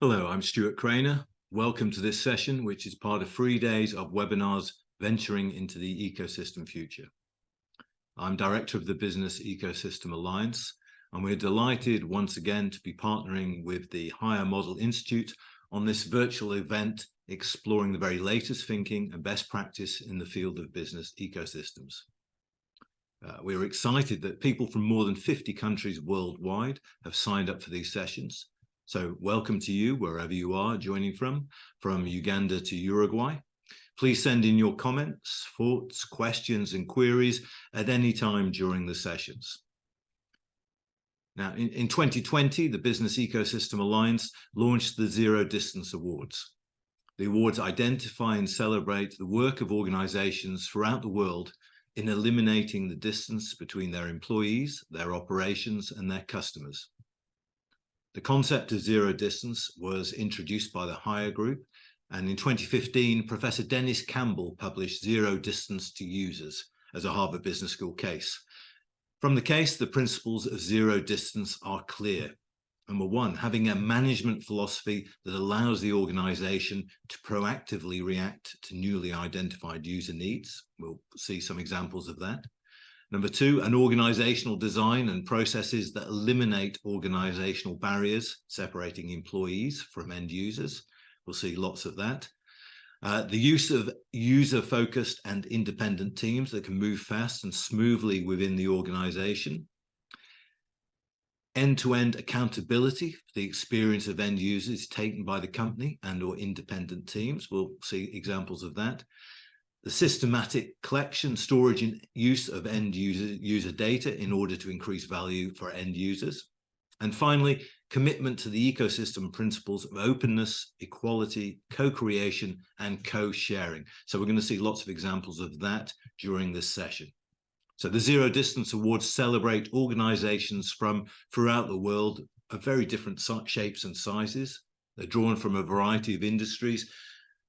Hello, I'm Stuart Craner. Welcome to this session, which is part of 3 days of webinars venturing into the ecosystem future. I'm Director of the Business Ecosystem Alliance, and we're delighted once again to be partnering with the Higher Model Institute on this virtual event exploring the very latest thinking and best practice in the field of business ecosystems. We're excited that people from more than 50 countries worldwide have signed up for these sessions. So welcome to you, wherever you are joining from Uganda to Uruguay. Please send in your comments, thoughts, questions, and queries at any time during the sessions. Now, in 2020, the Business Ecosystem Alliance launched the Zero Distance Awards. The awards identify and celebrate the work of organizations throughout the world in eliminating the distance between their employees, their operations, and their customers. The concept of zero distance was introduced by the Higher Group, and in 2015, Professor Dennis Campbell published Zero Distance to Users as a Harvard Business School case. From the case, the principles of zero distance are clear. Number one, having a management philosophy that allows the organization to proactively react to newly identified user needs. We'll see some examples of that. Number two, an organizational design and processes that eliminate organizational barriers, separating employees from end users. We'll see lots of that. The use of user-focused and independent teams that can move fast and smoothly within the organization. End-to-end accountability for the experience of end users taken by the company and or independent teams. We'll see examples of that. The systematic collection, storage, and use of end user data in order to increase value for end users. And finally, commitment to the ecosystem principles of openness, equality, co-creation, and co-sharing. So we're going to see lots of examples of that during this session. So the Zero Distance Awards celebrate organizations from throughout the world of very different shapes and sizes. They're drawn from a variety of industries,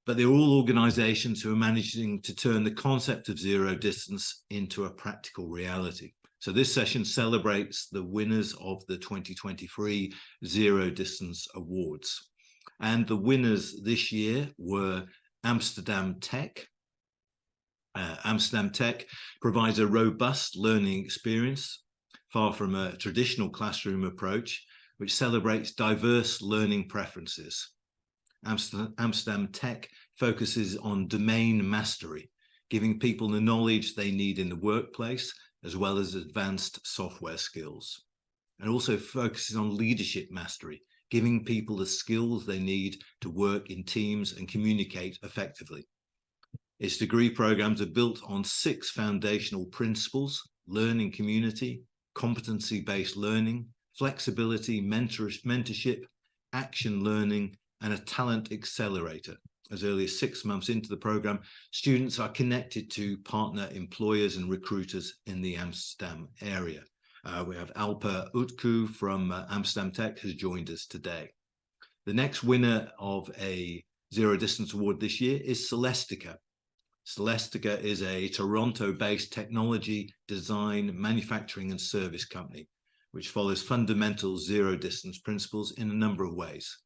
but they're all organizations who are managing to turn the concept of zero distance into a practical reality. So this session celebrates the winners of the 2023 Zero Distance Awards. And the winners this year were Amsterdam Tech. Amsterdam Tech provides a robust learning experience, far from a traditional classroom approach, which celebrates diverse learning preferences. Amsterdam Tech focuses on domain mastery, giving people the knowledge they need in the workplace, as well as advanced software skills, and also focuses on leadership mastery, giving people the skills they need to work in teams and communicate effectively. Its degree programs are built on 6 foundational principles: learning community, competency-based learning, flexibility, mentorship, action learning, and a talent accelerator. As early as 6 months into the program, students are connected to partner employers and recruiters in the Amsterdam area. We have Alpa Utku from Amsterdam Tech has joined us today. The next winner of a Zero Distance Award this year is Celestica. Celestica is a Toronto-based technology, design, manufacturing, and service company, which follows fundamental zero distance principles in a number of ways.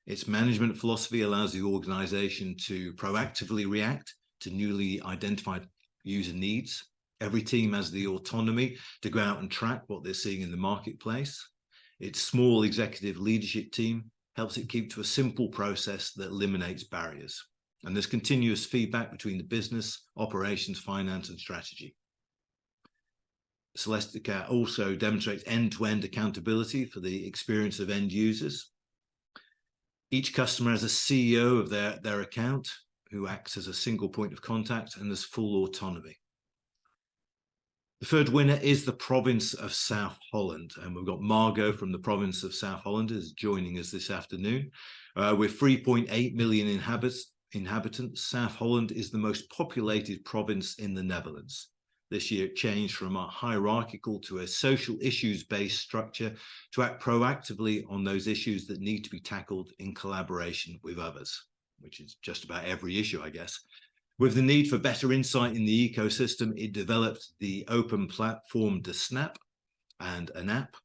Its management philosophy allows the organization to proactively react to newly identified user needs. Every team has the autonomy to go out and track what they're seeing in the marketplace. Its small executive leadership team helps it keep to a simple process that eliminates barriers. And there's continuous feedback between the business, operations, finance, and strategy. Celestica also demonstrates end-to-end accountability for the experience of end users. Each customer has a CEO of their account who acts as a single point of contact and has full autonomy. The third winner is the province of South Holland, and we've got Margot from the province of South Holland is joining us this afternoon. With 3.8 million inhabitants, South Holland is the most populated province in the Netherlands. This year, it changed from a hierarchical to a social issues-based structure to act proactively on those issues that need to be tackled in collaboration with others, which is just about every issue, I guess. With the need for better insight in the ecosystem, it developed the open platform, the Snap, and an app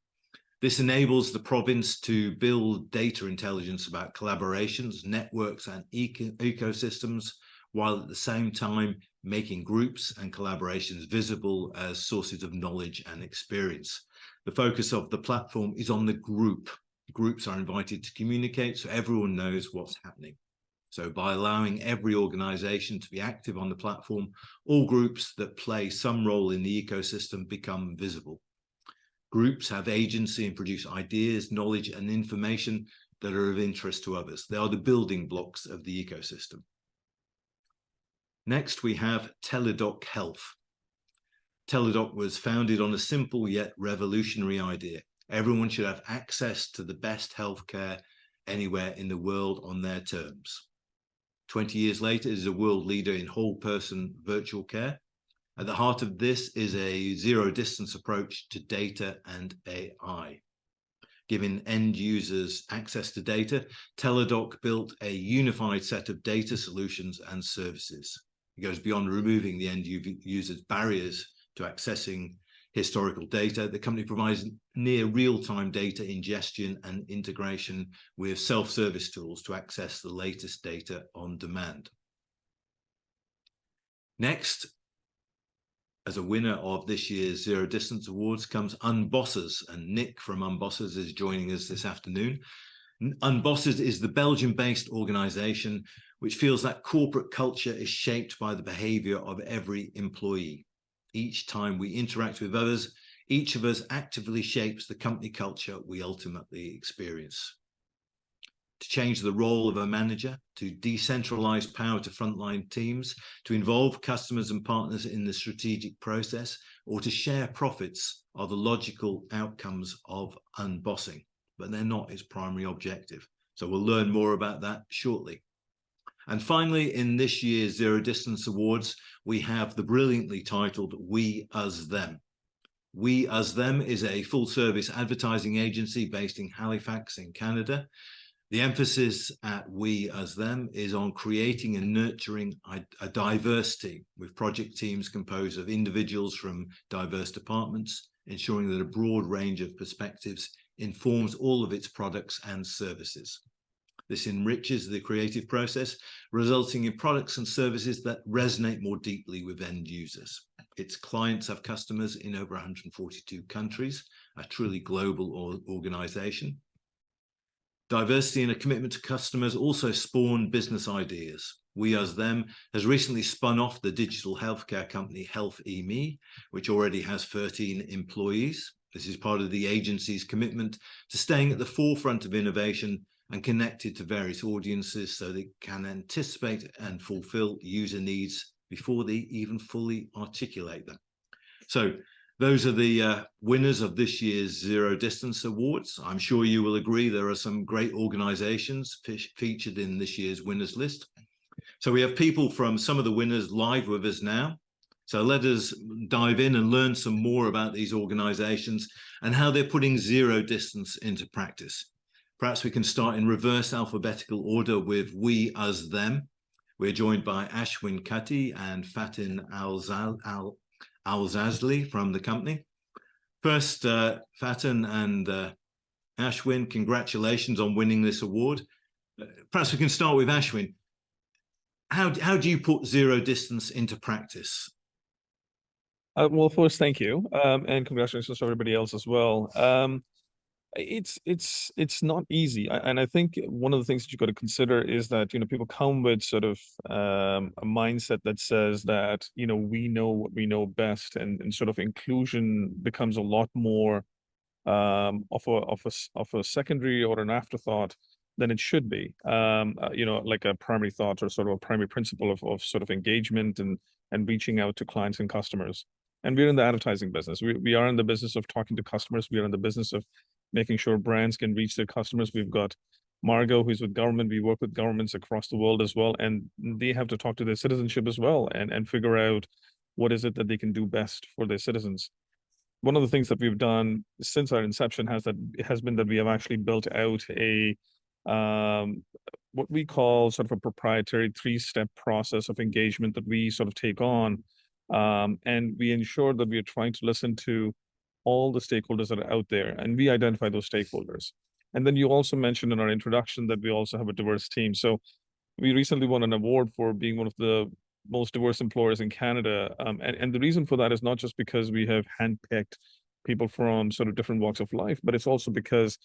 This enables the province to build data intelligence about collaborations, networks, and ecosystems, while at the same time making groups and collaborations visible as sources of knowledge and experience. The focus of the platform is on the group. Groups are invited to communicate so everyone knows what's happening. So by allowing every organization to be active on the platform, all groups that play some role in the ecosystem become visible. Groups have agency and produce ideas, knowledge, and information that are of interest to others. They are the building blocks of the ecosystem. Next, we have Teladoc Health. Teladoc was founded on a simple yet revolutionary idea. Everyone should have access to the best healthcare anywhere in the world on their terms. 20 years later, it is a world leader in whole-person virtual care. At the heart of this is a zero-distance approach to data and AI. Giving end users access to data, Teladoc built a unified set of data solutions and services. It goes beyond removing the end user's barriers to accessing historical data. The company provides near real-time data ingestion and integration with self-service tools to access the latest data on demand. Next, as a winner of this year's Zero Distance Awards comes Unbossers, and Nick from Unbossers is joining us this afternoon. Unbossers is the Belgium-based organization which feels that corporate culture is shaped by the behavior of every employee. Each time we interact with others, each of us actively shapes the company culture we ultimately experience. To change the role of a manager, to decentralize power to frontline teams, to involve customers and partners in the strategic process, or to share profits are the logical outcomes of unbossing, but they're not its primary objective. So we'll learn more about that shortly. And finally, in this year's Zero Distance Awards, we have the brilliantly titled We, Us, Them. We, Us, Them is a full-service advertising agency based in Halifax in Canada. The emphasis at We, Us, Them is on creating and nurturing a diverse team, with project teams composed of individuals from diverse departments, ensuring that a broad range of perspectives informs all of its products and services. This enriches the creative process, resulting in products and services that resonate more deeply with end users. Its clients have customers in over 142 countries, a truly global organization. Diversity and a commitment to customers also spawn business ideas. We, Us, Them has recently spun off the digital healthcare company RenDanHeYi, which already has 13 employees. This is part of the agency's commitment to staying at the forefront of innovation and connected to various audiences so they can anticipate and fulfill user needs before they even fully articulate them. So those are the winners of this year's Zero Distance Awards. I'm sure you will agree there are some great organizations featured in this year's winners list. So we have people from some of the winners live with us now. So let us dive in and learn some more about these organizations and how they're putting zero distance into practice. Perhaps we can start in reverse alphabetical order with We, Us, Them. We're joined by Ashwin Kutty and Fatin Al-Zazli from the company. First, Fatin and Ashwin, congratulations on winning this award. Perhaps we can start with Ashwin. How do you put zero distance into practice? Well, first, thank you, and congratulations to everybody else as well. It's not easy, and I think one of the things that you've got to consider is that people come with sort of a mindset that says that we know what we know best, and sort of inclusion becomes a lot more of a secondary or an afterthought than it should be. Like a primary thought or sort of a primary principle of sort of engagement and reaching out to clients and customers. And we're in the advertising business. We are in the business of talking to customers. We are in the business of making sure brands can reach their customers. We've got Margot, who's with government. We work with governments across the world as well, and they have to talk to their citizenship as well and figure out what is it that they can do best for their citizens. One of the things that we've done since our inception has been that we have actually built out a what we call sort of a proprietary 3-step process of engagement that we sort of take on, and we ensure that we are trying to listen to all the stakeholders that are out there, and we identify those stakeholders. And then you also mentioned in our introduction that we also have a diverse team. So we recently won an award for being one of the most diverse employers in Canada. And the reason for that is not just because we have handpicked people from sort of different walks of life, but it's also because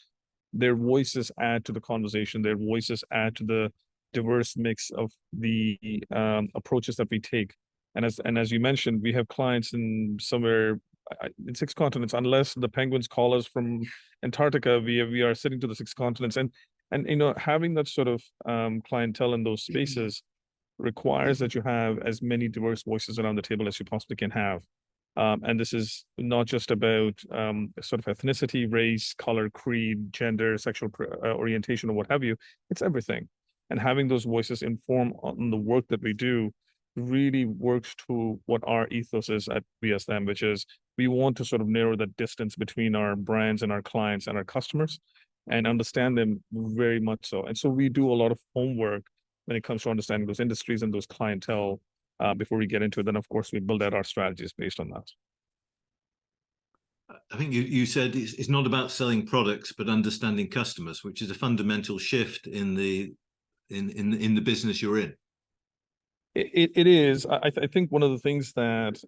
their voices add to the conversation. Their voices add to the diverse mix of the approaches that we take. And as you mentioned, we have clients in somewhere in 6 continents. Unless the penguins call us from Antarctica, we are sitting to the 6 continents. And having that sort of clientele in those spaces requires that you have as many diverse voices around the table as you possibly can have. And this is not just about sort of ethnicity, race, color, creed, gender, sexual orientation, or what have you. It's everything. And having those voices inform on the work that we do really works to what our ethos is at Weusthem, which is we want to sort of narrow that distance between our brands and our clients and our customers and understand them very much so. And so we do a lot of homework when it comes to understanding those industries and those clientele before we get into it. Then, of course, we build out our strategies based on that. I think you said it's not about selling products, but understanding customers, which is a fundamental shift in the business you're in. It is. I think one of the things that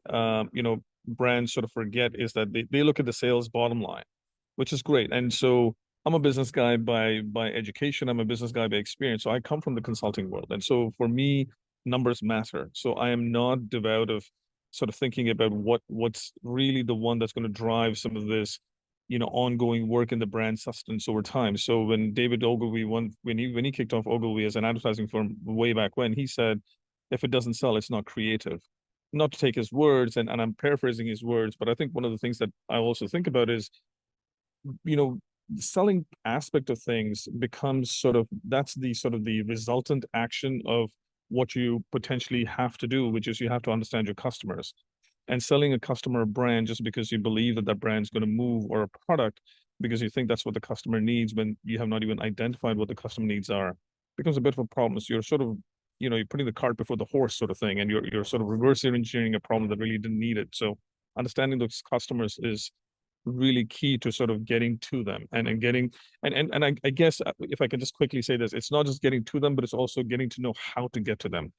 brands sort of forget is that they look at the sales bottom line, which is great. And so I'm a business guy by education. I'm a business guy by experience. So I come from the consulting world. And so for me, numbers matter. So I am not devout of sort of thinking about what's really the one that's going to drive some of this, ongoing work in the brand sustenance over time. So when David Ogilvy when he kicked off Ogilvy as an advertising firm way back when, he said, if it doesn't sell, it's not creative. Not to take his words, and I'm paraphrasing his words, but I think one of the things that I also think about is, the selling aspect of things becomes that's the resultant action of what you potentially have to do, which is you have to understand your customers. And selling a customer brand just because you believe that that brand's going to move, or a product because you think that's what the customer needs when you have not even identified what the customer needs are, becomes a bit of a problem. So you're sort of, you're putting the cart before the horse sort of thing, and you're sort of reverse engineering a problem that really didn't need it. So understanding those customers is really key to sort of getting to them and getting, and I guess if I can just quickly say this, it's not just getting to them, but it's also getting to know how to get to them.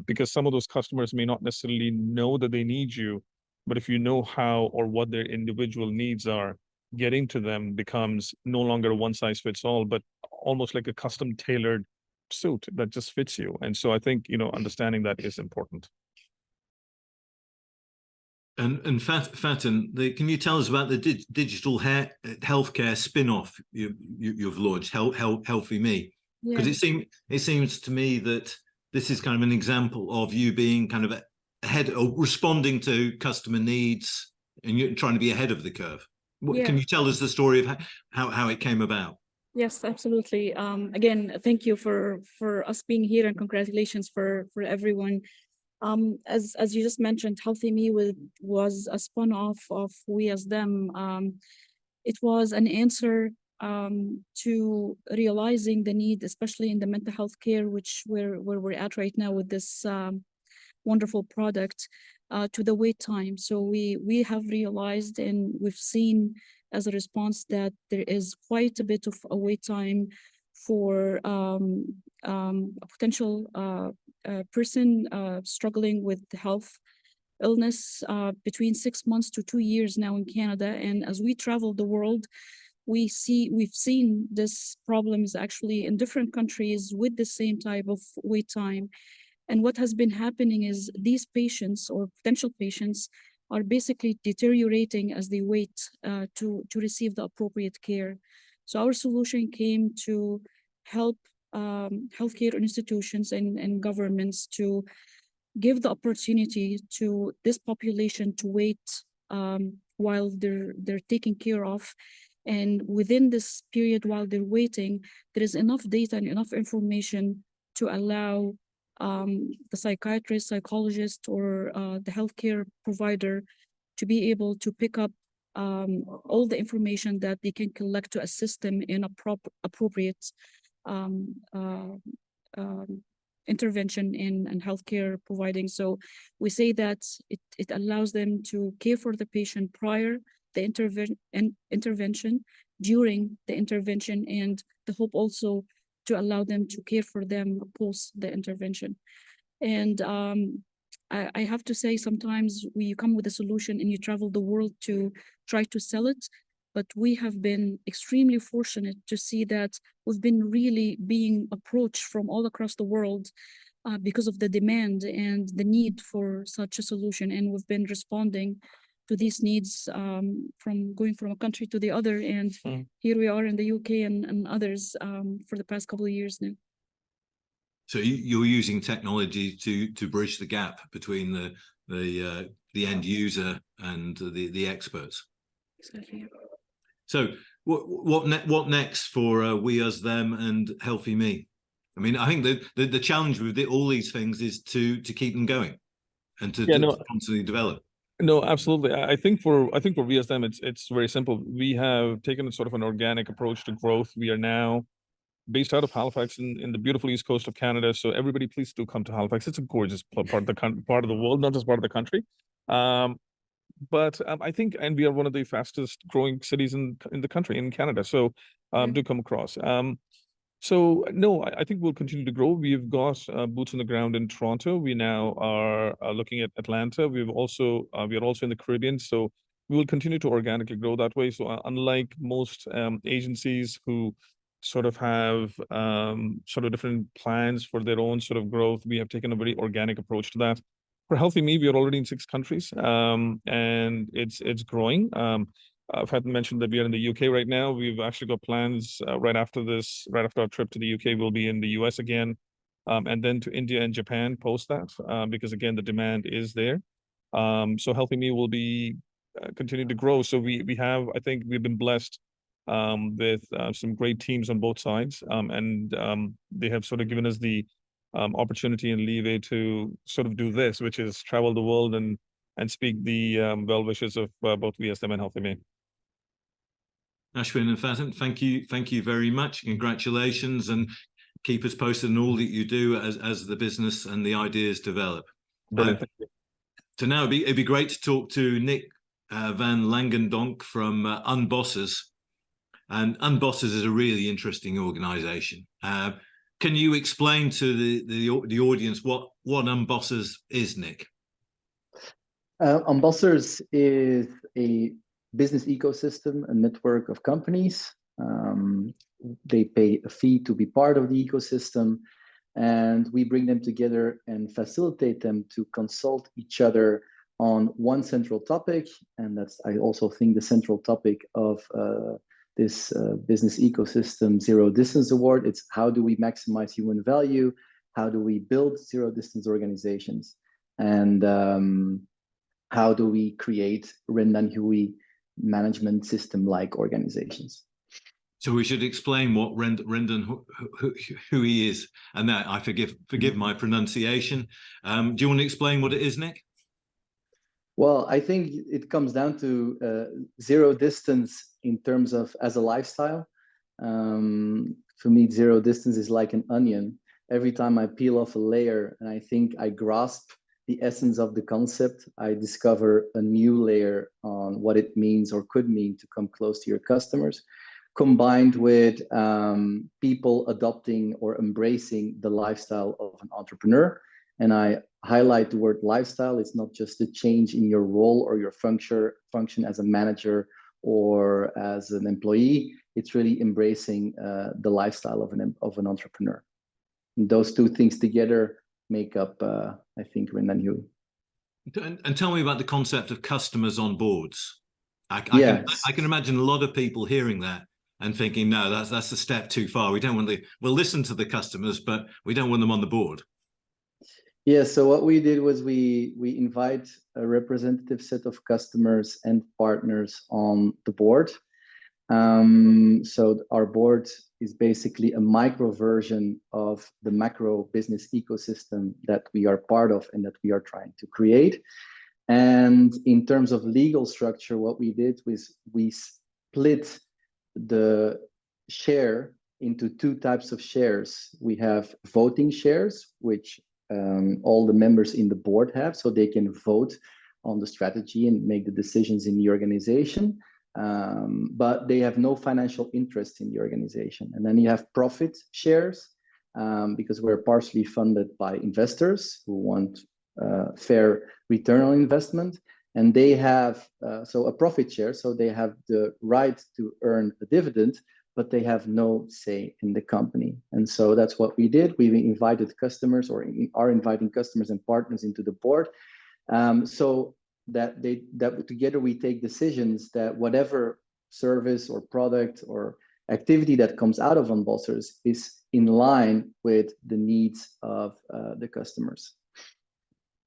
Because some of those customers may not necessarily know that they need you, but if you know how or what their individual needs are, getting to them becomes no longer a one size fits all, but almost like a custom tailored suit that just fits you. And so I think, understanding that is important. And Faten, can you tell us about the digital healthcare spin-off you've launched, HealthyMe? Because it seems to me that this is kind of an example of you being kind of ahead or responding to customer needs, and you're trying to be ahead of the curve. Can you tell us the story of how it came about? Yes, absolutely. Again, thank you for us being here, and congratulations for everyone. As you just mentioned, HealthyMe was a spun-off of Weusthem. It was an answer to realizing the need, especially in the mental health care, where we're at right now with this wonderful product, to the wait time. So we have realized, and we've seen as a response, that there is quite a bit of a wait time for a potential person struggling with health illness, between 6 months to 2 years now in Canada. And as we travel the world, we've seen this problems actually in different countries with the same type of wait time. And what has been happening is these patients or potential patients are basically deteriorating as they wait to receive the appropriate care. So our solution came to help healthcare institutions and governments to give the opportunity to this population to wait while they're taken care of. And within this period while they're waiting, there is enough data and enough information to allow the psychiatrist, psychologist, or the healthcare provider to be able to pick up all the information that they can collect to assist them in appropriate intervention in healthcare providing. So we say that it allows them to care for the patient prior the intervention, during the intervention, and the hope also to allow them to care for them post the intervention. And I have to say, sometimes you come with a solution and you travel the world to try to sell it. But we have been extremely fortunate to see that we've been really being approached from all across the world because of the demand and the need for such a solution. And we've been responding to these needs from going from a country to the other. And here we are in the UK and others for the past couple of years now. So you're using technology to bridge the gap between the end user and the experts. Exactly. So what next for Weusthem and HealthyMe? I mean, I think the challenge with all these things is to keep them going and to constantly develop. No, absolutely. I think for Weusthem, it's very simple. We have taken a sort of an organic approach to growth. We are now based out of Halifax in the beautiful east coast of Canada. So everybody, please do come to Halifax. It's a gorgeous part of the world, not just part of the country. But I think, and we are one of the fastest growing cities in the country, in Canada. So do come across. So no, I think we'll continue to grow. We've got boots on the ground in Toronto. We now are looking at Atlanta. we are also in the Caribbean. So we will continue to organically grow that way. So unlike most agencies who sort of have sort of different plans for their own sort of growth, we have taken a very organic approach to that. For HealthyMe, we are already in 6 countries, and it's growing. I've had mentioned that we are in the UK right now. We've actually got plans right after our trip to the UK, we'll be in the US again, and then to India and Japan post that, because again, the demand is there. So HealthyMe will be continue to grow. So we have, I think we've been blessed with some great teams on both sides, and they have sort of given us the opportunity and leeway to sort of do this, which is travel the world and speak the well wishes of both Weusthem and HealthyMe. Ashwin and Faten, thank you very much. Congratulations, and keep us posted on all that you do as the business and the ideas develop. Brilliant. Thank you. So now it'd be great to talk to Nick van Langendonk from Unbossers. And Unbossers is a really interesting organization. Can you explain to the audience what Unbossers is, Nick? Unbossers is a business ecosystem, a network of companies. They pay a fee to be part of the ecosystem, and we bring them together and facilitate them to consult each other on one central topic. And that's, I also think, the central topic of this business ecosystem Zero Distance Award. It's how do we maximize human value? How do we build zero distance organizations? And how do we create RenDanHeYi management system-like organizations? So we should explain what RenDanHeYi is. And that, I forgive my pronunciation. Do you want to explain what it is, Nick? Well, I think it comes down to zero distance in terms of as a lifestyle. For me, zero distance is like an onion. Every time I peel off a layer and I think I grasp the essence of the concept, I discover a new layer on what it means or could mean to come close to your customers, combined with people adopting or embracing the lifestyle of an entrepreneur. And I highlight the word lifestyle. It's not just a change in your role or your function as a manager or as an employee. It's really embracing the lifestyle of an entrepreneur. And those two things together make up, I think, RenDanHeYi. And tell me about the concept of customers on boards. I can imagine a lot of people hearing that and thinking, no, that's a step too far. We don't want we'll listen to the customers, but we don't want them on the board. Yeah, so what we did was we invite a representative set of customers and partners on the board. So our board is basically a micro version of the macro business ecosystem that we are part of and that we are trying to create. And in terms of legal structure, what we did was we split the share into 2 types of shares. We have voting shares, which all the members in the board have, so they can vote on the strategy and make the decisions in the organization, but they have no financial interest in the organization. And then you have profit shares, because we're partially funded by investors who want fair return on investment. And they have so a profit share, so they have the right to earn a dividend, but they have no say in the company. And so that's what we did. We invited customers, or are inviting customers and partners into the board, so that together we take decisions that whatever service or product or activity that comes out of Unbossers is in line with the needs of the customers.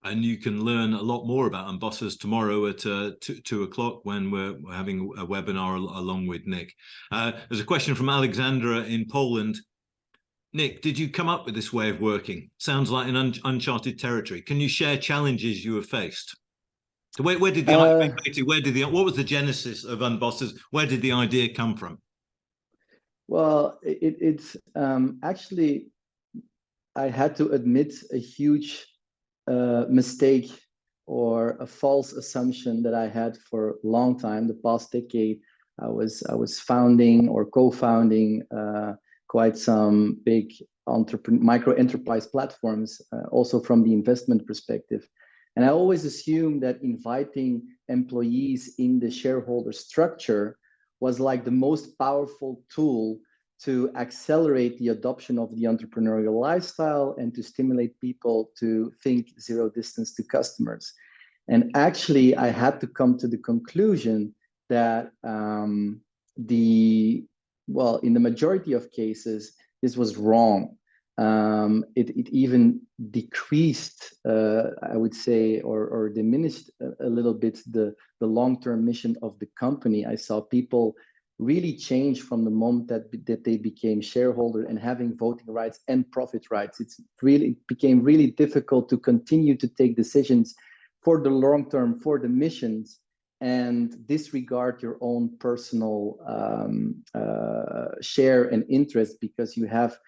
And you can learn a lot more about Unbossers tomorrow at 2 o'clock when we're having a webinar along with Nick. There's a question from Alexandra in Poland. Nick, did you come up with this way of working? Sounds like an uncharted territory. Can you share challenges you have faced? So where did the what was the genesis of Unbossers? Where did the idea come from? Well, it's actually, I had to admit a huge mistake or a false assumption that I had for a long time. The past decade, I was founding or co-founding quite some big micro enterprise platforms, also from the investment perspective. And I always assumed that inviting employees in the shareholder structure was like the most powerful tool to accelerate the adoption of the entrepreneurial lifestyle and to stimulate people to think zero distance to customers. And actually, I had to come to the conclusion that in the majority of cases, this was wrong. It even decreased, I would say, or diminished a little bit the long-term mission of the company. I saw people really change from the moment that they became shareholder and having voting rights and profit rights. It became really difficult to continue to take decisions for the long term, for the missions, and disregard your own personal share and interest because you have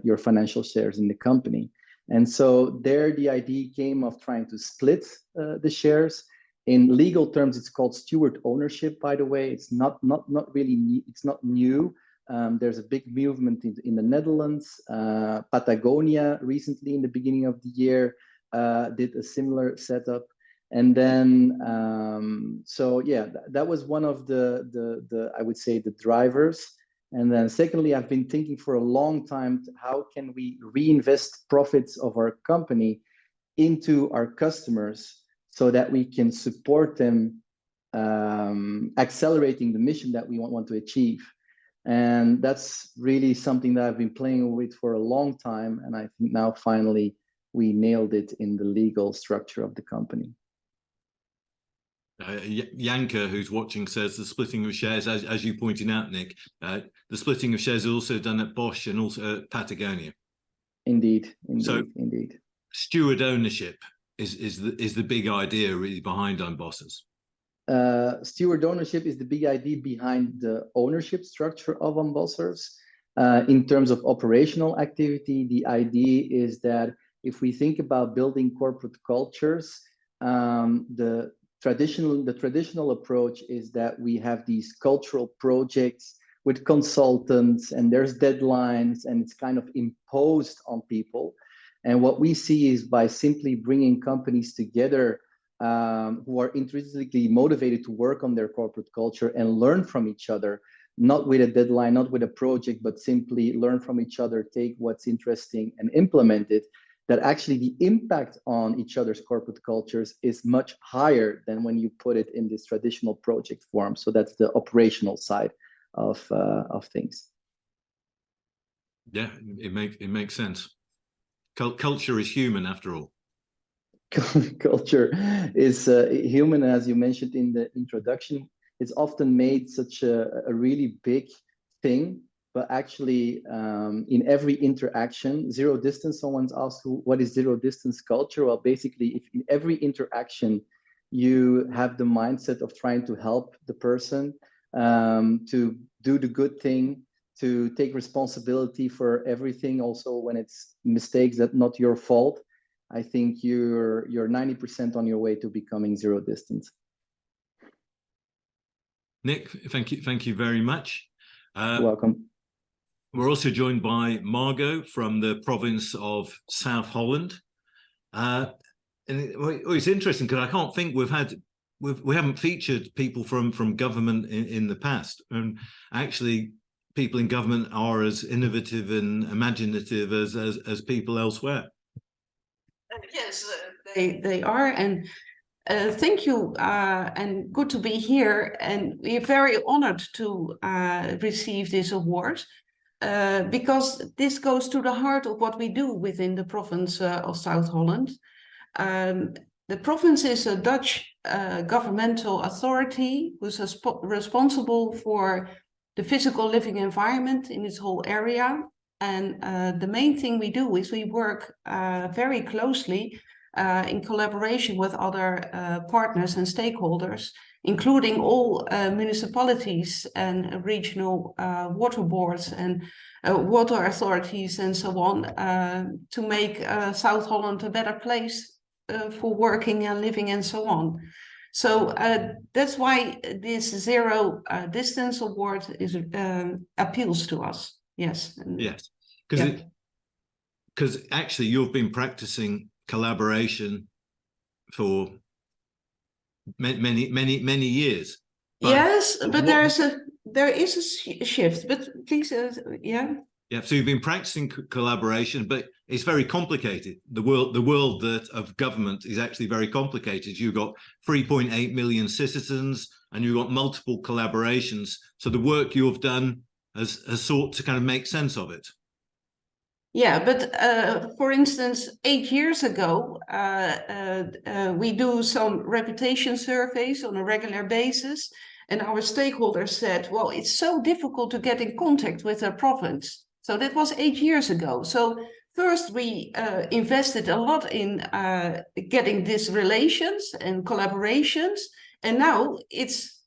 your financial shares in the company. And so there the idea came of trying to split the shares. In legal terms, it's called steward ownership, by the way. It's not really, it's not new. There's a big movement in the Netherlands. Patagonia recently, in the beginning of the year, did a similar setup. And then, so yeah, that was one of the I would say, the drivers. And then secondly, I've been thinking for a long time, how can we reinvest profits of our company into our customers so that we can support them, accelerating the mission that we want to achieve. And that's really something that I've been playing with for a long time. And I think now finally we nailed it in the legal structure of the company. Yanka, who's watching, says the splitting of shares, as you pointed out, Nick, the splitting of shares is also done at Bosch and also at Patagonia. Indeed. Steward ownership is the big idea really behind Unbossers. Steward ownership is the big idea behind the ownership structure of Unbossers. In terms of operational activity, the idea is that if we think about building corporate cultures, the traditional approach is that we have these cultural projects with consultants and there's deadlines and it's kind of imposed on people. And what we see is by simply bringing companies together who are intrinsically motivated to work on their corporate culture and learn from each other, not with a deadline, not with a project, but simply learn from each other, take what's interesting and implement it, that actually the impact on each other's corporate cultures is much higher than when you put it in this traditional project form. So that's the operational side of things. Yeah, it makes sense. Culture is human, after all. Culture is human, as you mentioned in the introduction. It's often made such a really big thing, but actually in every interaction, zero distance, someone's asked, what is zero distance culture? Well, basically, if in every interaction, you have the mindset of trying to help the person, to do the good thing, to take responsibility for everything, also when it's mistakes that not your fault. I think you're 90% on your way to becoming zero distance. Nick, thank you very much. You're welcome. We're also joined by Margot from the province of South Holland. And it's interesting because I can't think we haven't featured people from government in the past. And actually, people in government are as innovative and imaginative as people elsewhere. Yes, they are, and thank you, and good to be here. And we're very honored to receive this award because this goes to the heart of what we do within the province of South Holland. The province is a Dutch governmental authority who's responsible for the physical living environment in its whole area. And the main thing we do is we work very closely in collaboration with other partners and stakeholders, including all municipalities and regional water boards and water authorities and so on, to make South Holland a better place for working and living and so on. So that's why this Zero Distance Award appeals to us. Yes. Yes, because actually you've been practicing collaboration for many years. Yes, but there is a shift. But please, yeah. Yeah, so you've been practicing collaboration, but it's very complicated. The world of government is actually very complicated. You've got 3.8 million citizens, and you've got multiple collaborations. So the work you've done has sought to kind of make sense of it. Yeah, but for instance, 8 years ago, we do some reputation surveys on a regular basis, and our stakeholders said, well, it's so difficult to get in contact with a province. So that was 8 years ago. So first we invested a lot in getting these relations and collaborations, and now it's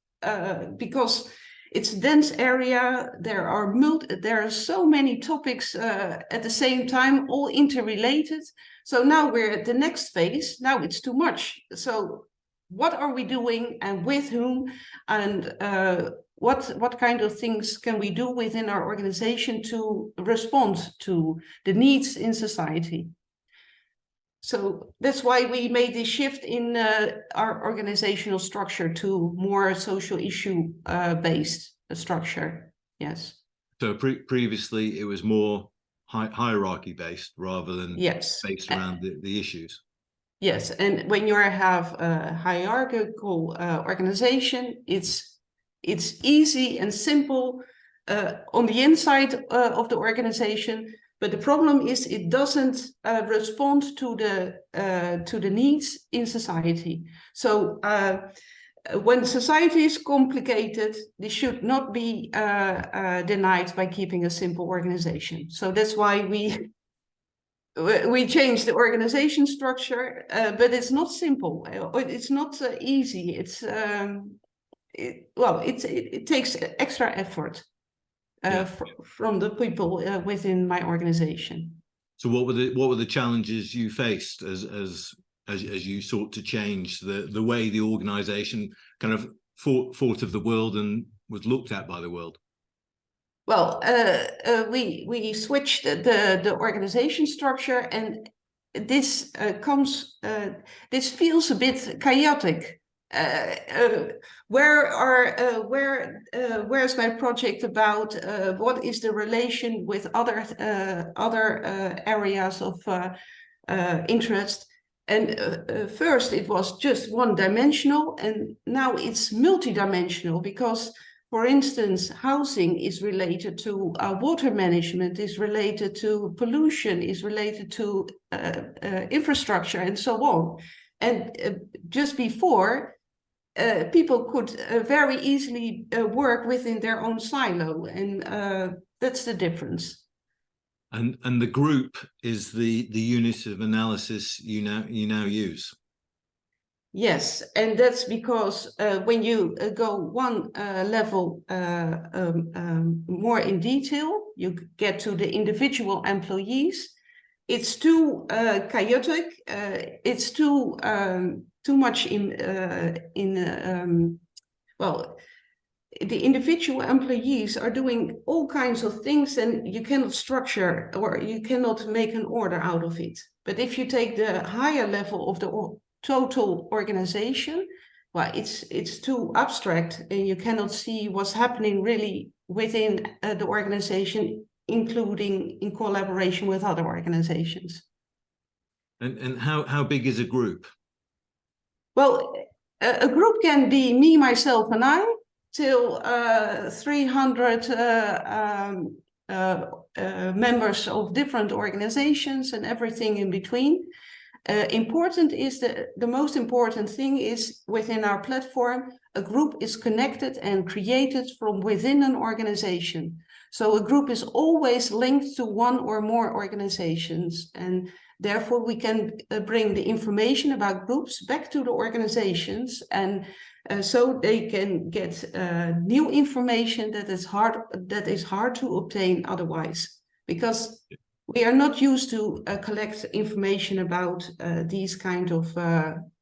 because it's a dense area. There are so many topics at the same time, all interrelated. So now we're at the next phase. Now it's too much. So what are we doing and with whom, and what kind of things can we do within our organization to respond to the needs in society? So that's why we made this shift in our organizational structure to more social issue based structure. Yes. So previously it was more hierarchy based rather than yes, based around the issues. Yes, and when you have a hierarchical organization, it's easy and simple on the inside of the organization. But the problem is it doesn't respond to the needs in society. So when society is complicated, this should not be denied by keeping a simple organization. So that's why we changed the organization structure, but it's not simple. It's not easy. It takes extra effort. From the people within my organization. So what were the challenges you faced as you sought to change the way the organization kind of thought of the world and was looked at by the world? Well, we switched the organization structure, and this this feels a bit chaotic. Where's my project about? What is the relation with other areas of interest? And first it was just one-dimensional, and now it's multidimensional because, for instance, housing is related to water management, is related to pollution, is related to infrastructure, and so on. And just before, people could very easily work within their own silo, and that's the difference. And the group is the unit of analysis you now use. Yes, and that's because when you go one level more in detail, you get to the individual employees, it's too chaotic. It's too much well, the individual employees are doing all kinds of things, and you cannot structure or you cannot make an order out of it. But if you take the higher level of the total organization, well, it's too abstract, and you cannot see what's happening really within the organization, including in collaboration with other organizations. And how big is a group? Well, a group can be me, myself, and I, till 300 members of different organizations and everything in between. Important is the most important thing is within our platform, a group is connected and created from within an organization. So a group is always linked to one or more organizations, and therefore we can bring the information about groups back to the organizations, and so they can get new information that is hard to obtain otherwise, because we are not used to collect information about these kind of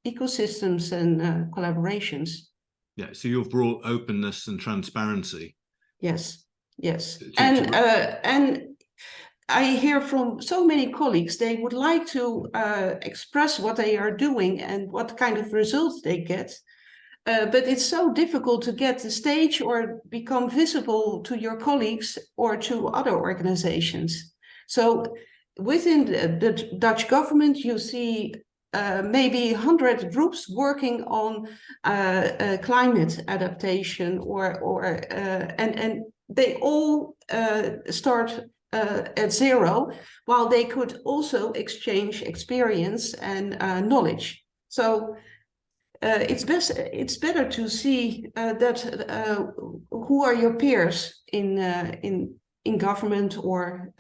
ecosystems and collaborations. Yeah, so you've brought openness and transparency. Yes, yes. And I hear from so many colleagues, they would like to express what they are doing and what kind of results they get. But it's so difficult to get the stage or become visible to your colleagues or to other organizations. So within the Dutch government, you see maybe 100 groups working on climate adaptation, and they all start at zero, while they could also exchange experience and knowledge. So it's better to see that who are your peers in government or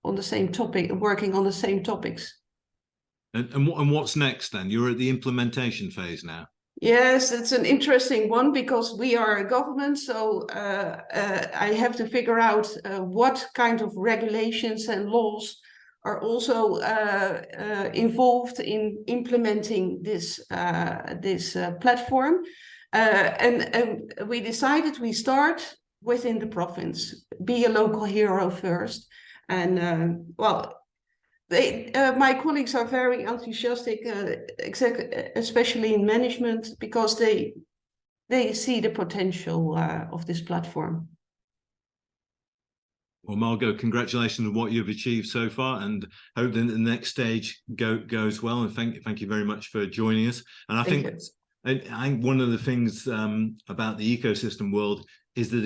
on the same topic, working on the same topics. And what's next then? You're at the implementation phase now. Yes, it's an interesting one, because we are a government, so I have to figure out what kind of regulations and laws are also involved in implementing this platform. And we decided we start within the province, be a local hero first. And well, my colleagues are very enthusiastic, especially in management, because they see the potential of this platform. Well, Margot, congratulations on what you've achieved so far, and hope that the next stage goes well. And thank you very much for joining us. And I think one of the things about the ecosystem world is that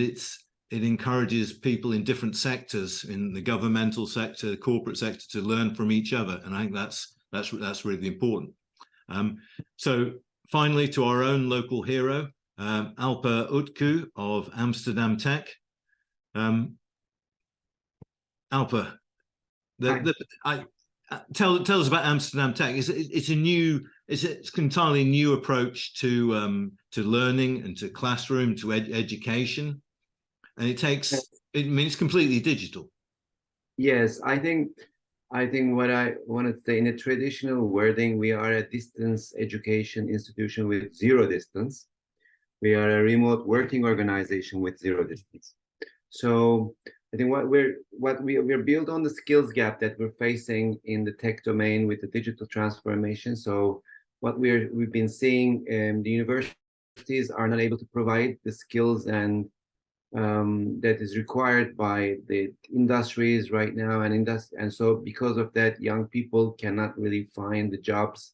it encourages people in different sectors, in the governmental sector, the corporate sector, to learn from each other. And I think that's really important. So finally, to our own local hero, Alper Utku of Amsterdam Tech. Alper, tell us about Amsterdam Tech. It's an entirely new approach to learning and to classroom, to education, and it's completely digital. Yes, I think what I want to say, in a traditional wording, we are a distance education institution with zero distance. We are a remote working organization with zero distance. So I think we're built on the skills gap that we're facing in the tech domain with the digital transformation. So what we've been seeing, the universities are not able to provide the skills and that is required by the industries right now, and so because of that, young people cannot really find the jobs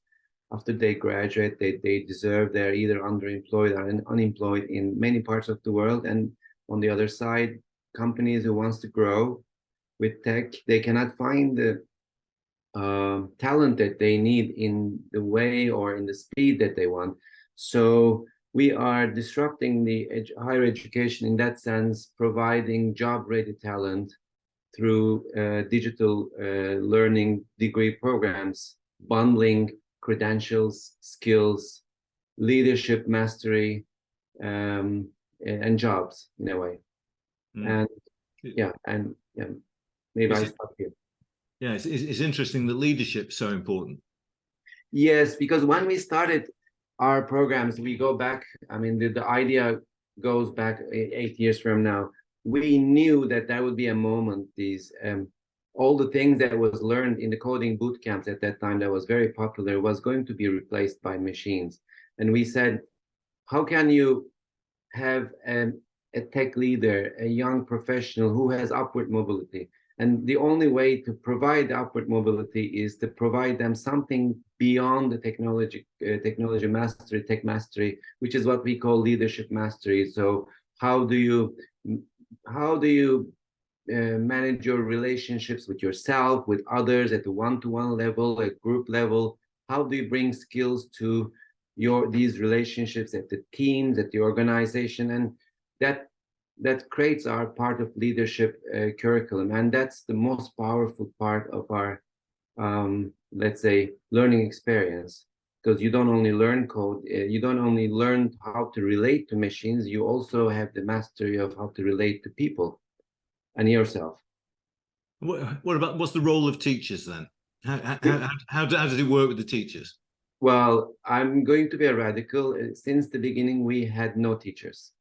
after they graduate. They deserve. They're either underemployed or unemployed in many parts of the world. And on the other side, companies who wants to grow with tech, they cannot find the talent that they need in the way or in the speed that they want. So we are disrupting the higher education in that sense, providing job-ready talent through digital learning degree programs, bundling credentials, skills, leadership mastery, and jobs in a way. And maybe I stop here. Yeah, it's interesting that leadership's so important. Yes, because when we started our programs, we go back, I mean, the idea goes back 8 years from now. We knew that there would be a moment, all the things that was learned in the coding boot camps at that time that was very popular was going to be replaced by machines. And we said, how can you have a tech leader, a young professional who has upward mobility? And the only way to provide upward mobility is to provide them something beyond the technology mastery, tech mastery, which is what we call leadership mastery. So how do you manage your relationships with yourself, with others at the one-to-one level, at group level? How do you bring skills to these relationships at the teams, at the organization? And that creates our part of leadership curriculum, and that's the most powerful part of our let's say learning experience, because you don't only learn code, you don't only learn how to relate to machines, you also have the mastery of how to relate to people and yourself. What's the role of teachers then? How does it work with the teachers? Well, I'm going to be a radical. Since the beginning, we had no teachers.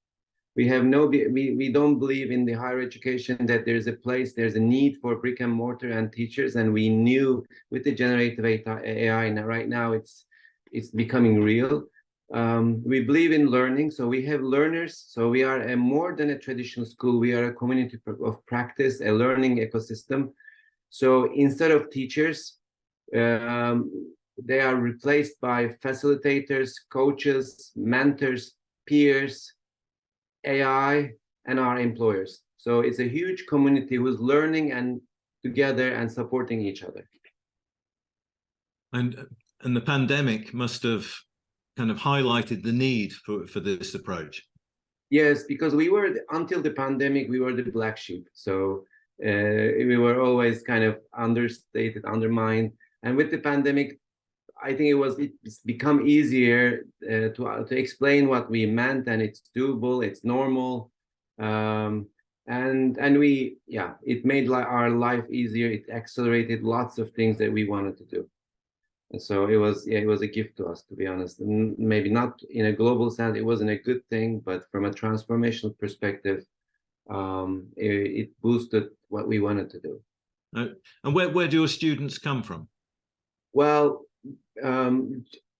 We don't believe in the higher education that there's a need for brick and mortar and teachers. And we knew with the generative AI, and right now it's becoming real. We believe in learning, so we have learners. So we are more than a traditional school. We are a community of practice, a learning ecosystem. So instead of teachers, they are replaced by facilitators, coaches, mentors, peers, AI, and our employers. So it's a huge community who's learning and together and supporting each other. And the pandemic must have kind of highlighted the need for this approach. Yes, because until the pandemic, we were the black sheep. So we were always kind of understated, undermined. And with the pandemic, I think it's become easier to explain what we meant, and it's doable, it's normal, and it made our life easier. It accelerated lots of things that we wanted to do, and so it was a gift to us, to be honest. And maybe not in a global sense, it wasn't a good thing, but from a transformational perspective, it boosted what we wanted to do. And where do your students come from? Well,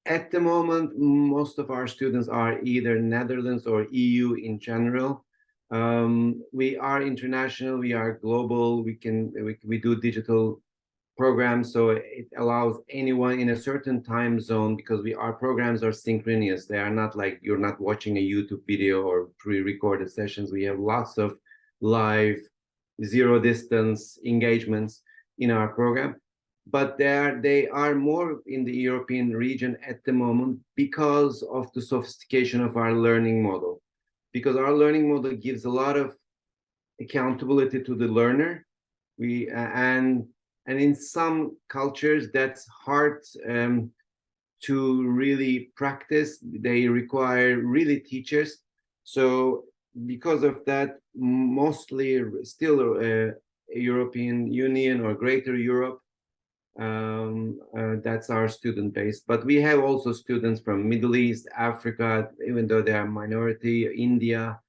at the moment, most of our students are either Netherlands or EU in general. We are international, we are global, we do digital programs, so it allows anyone in a certain time zone, because our programs are synchronous. They are not like you're not watching a YouTube video or pre-recorded sessions. We have lots of live, zero distance engagements in our program. But they are more in the European region at the moment because of the sophistication of our learning model. Because our learning model gives a lot of accountability to the learner. And in some cultures that's hard to really practice. They require really teachers. So because of that, mostly still European Union or Greater Europe. That's our student base, but we have also students from Middle East, Africa, even though they are minority, India,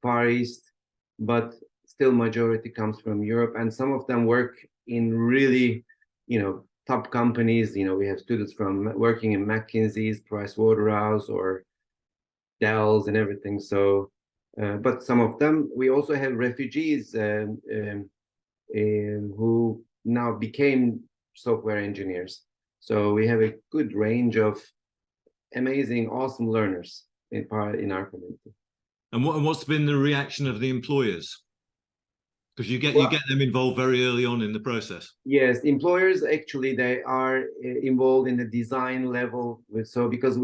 Far East, but still majority comes from Europe, and some of them work in really, top companies. We have students from working in McKinsey's, Pricewaterhouse, or Dell's and everything. So, but some of them, we also have refugees who now became software engineers. So we have a good range of amazing, awesome learners in our community. And what's been the reaction of the employers? Because you get them involved very early on in the process. Yes, employers actually, they are involved in the design level. Because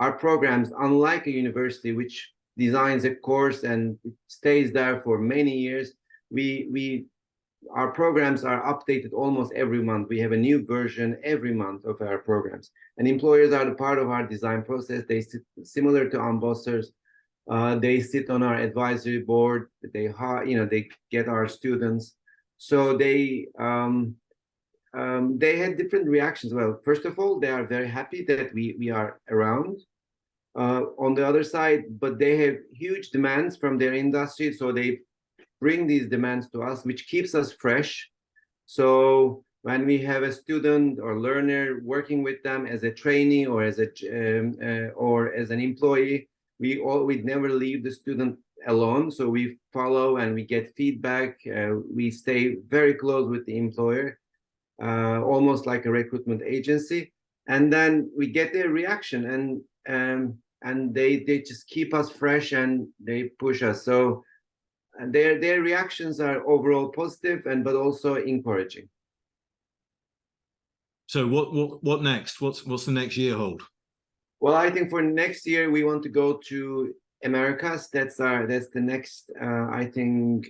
our programs, unlike a university which designs a course and it stays there for many years, our programs are updated almost every month. We have a new version every month of our programs, and employers are the part of our design process. They sit similar to Unbossers. They sit on our advisory board. They get our students. So they had different reactions. Well, first of all, they are very happy that we are around. On the other side, but they have huge demands from their industry, so they bring these demands to us, which keeps us fresh. So when we have a student or learner working with them as a trainee or as an employee, we never leave the student alone. So we follow and we get feedback. We stay very close with the employer, almost like a recruitment agency. And then we get their reaction, and they just keep us fresh and they push us. So their reactions are overall positive but also encouraging. So what next? What's the next year hold? Well, I think for next year we want to go to Americas. That's the next I think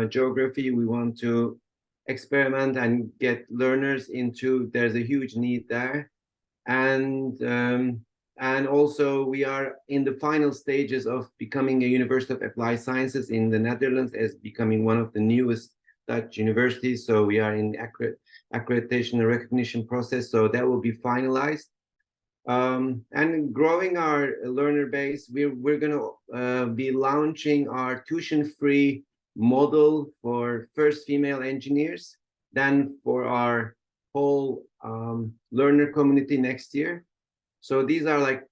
geography we want to experiment and get learners into. There's a huge need there, and also we are in the final stages of becoming a University of Applied Sciences in the Netherlands, as becoming one of the newest Dutch universities. So we are in accreditation and recognition process. So that will be finalized. And growing our learner base, we're going to be launching our tuition-free model for first female engineers, then for our whole learner community next year. So these are like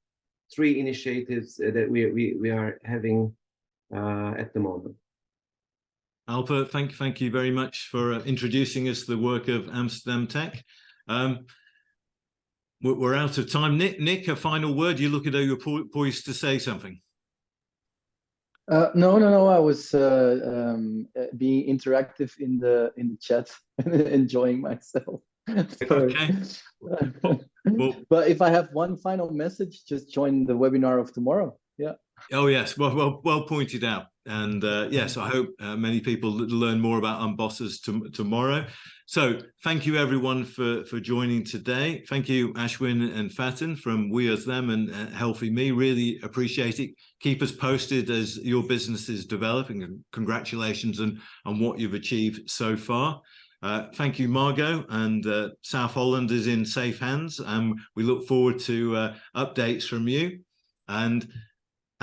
3 initiatives that we are having at the moment. Alper, thank you very much for introducing us to the work of Amsterdam Tech. We're out of time. Nick, a final word? You look as though you're poised to say something. No. I was being interactive in the chat and enjoying myself. Okay. But if I have one final message, just join the webinar of tomorrow. Yeah. Oh yes, well pointed out. And yes, I hope many people learn more about Unbossers tomorrow. So thank you everyone for joining today. Thank you Ashwin and Fatin from Weusthem and RenDanHeYi. Really appreciate it. Keep us posted as your business is developing, and congratulations on what you've achieved so far. Thank you, Margot, and South Holland is in safe hands. We look forward to updates from you. And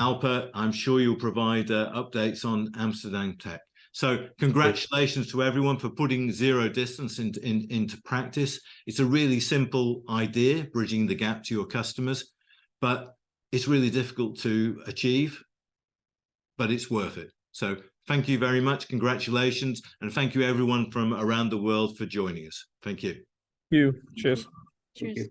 Alper, I'm sure you'll provide updates on Amsterdam Tech. So congratulations to everyone for putting zero distance into practice. It's a really simple idea, bridging the gap to your customers, but it's really difficult to achieve, but it's worth it. So thank you very much. Congratulations. And thank you everyone from around the world for joining us. Thank you. Thank you. Cheers. Cheers.